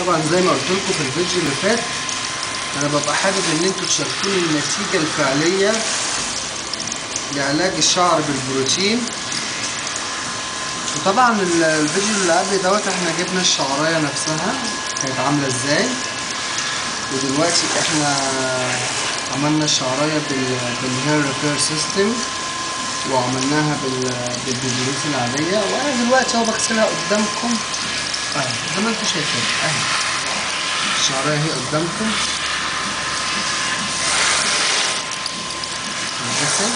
طبعا زي ما قلت لكم في الفيديو اللي فات، انا ببقى حابب ان انتوا تشاركوني النتيجة الفعلية لعلاج الشعر بالبروتين. وطبعا الفيديو اللي قبل دوت احنا جبنا الشعرايه نفسها كانت عامله ازاي، ودلوقتي احنا عملنا الشعرايه بالهير ريبير سيستم وعملناها بالبروتين العاديه. وانا دلوقتي اهو بغسلها قدامكم اهي زي ما انتم شايفين اهي الشعرايه اهي قدامكم بتتغسل.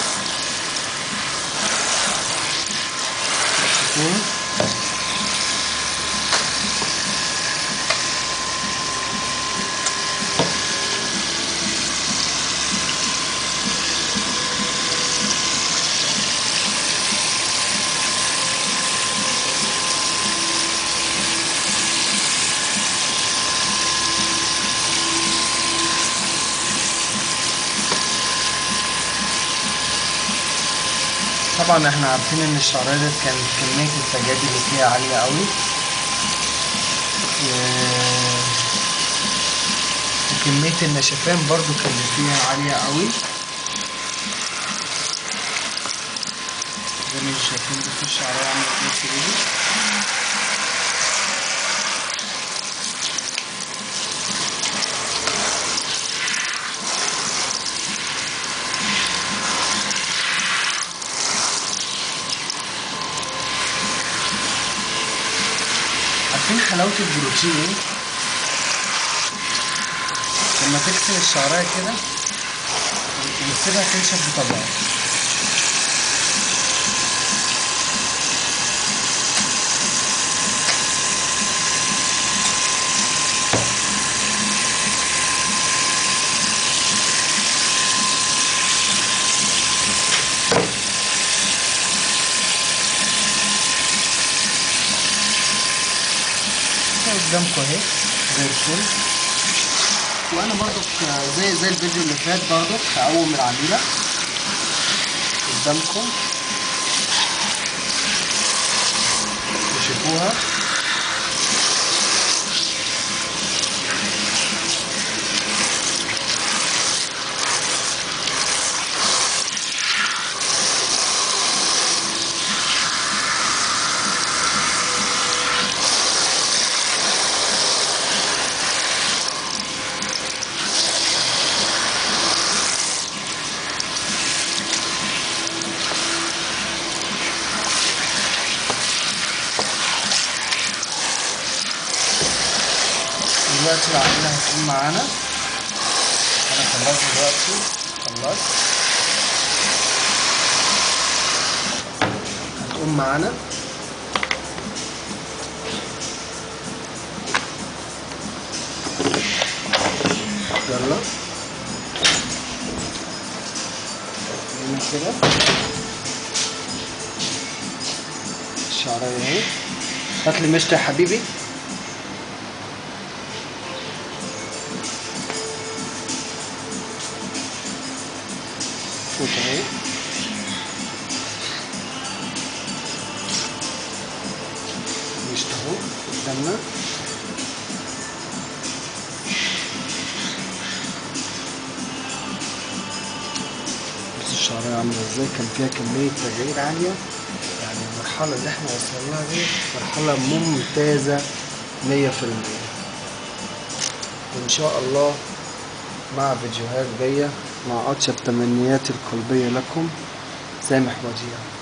طبعا احنا عارفين ان الشعرايه دي كانت كميه السجاير اللي فيها عاليه قوي، وكميه النشفان برضو كانت فيها عاليه قوي زي ما انتم شايفين. دي الشعرايه عامله ازاي كده. عارفين حلاوة البروتين ايه؟ لما تغسل الشعراية كده وتسيبها تنشف بطبيعتها. قدامكم اهي زي الفل. وانا برضو زي الفيديو اللي فات برضو هقوم العميلة قدامكم تشوفوها. دلوقتي العميلة هتقوم معانا. انا خلصت دلوقتي، خلصت. هتقوم معانا يلا نعمل كده. الشعرايه اهي. هاتلي مشط يا حبيبي. شوف اهي مشط اهو قدامنا. بس الشعرايه عامله ازاي، كان فيها كميه تغيير عاليه. يعني المرحله اللي احنا وصلناها دي مرحله ممتازه 100%. وان شاء الله مع فيديوهات جايه، مع أطيب تمنياتي القلبية لكم، سامح وديع.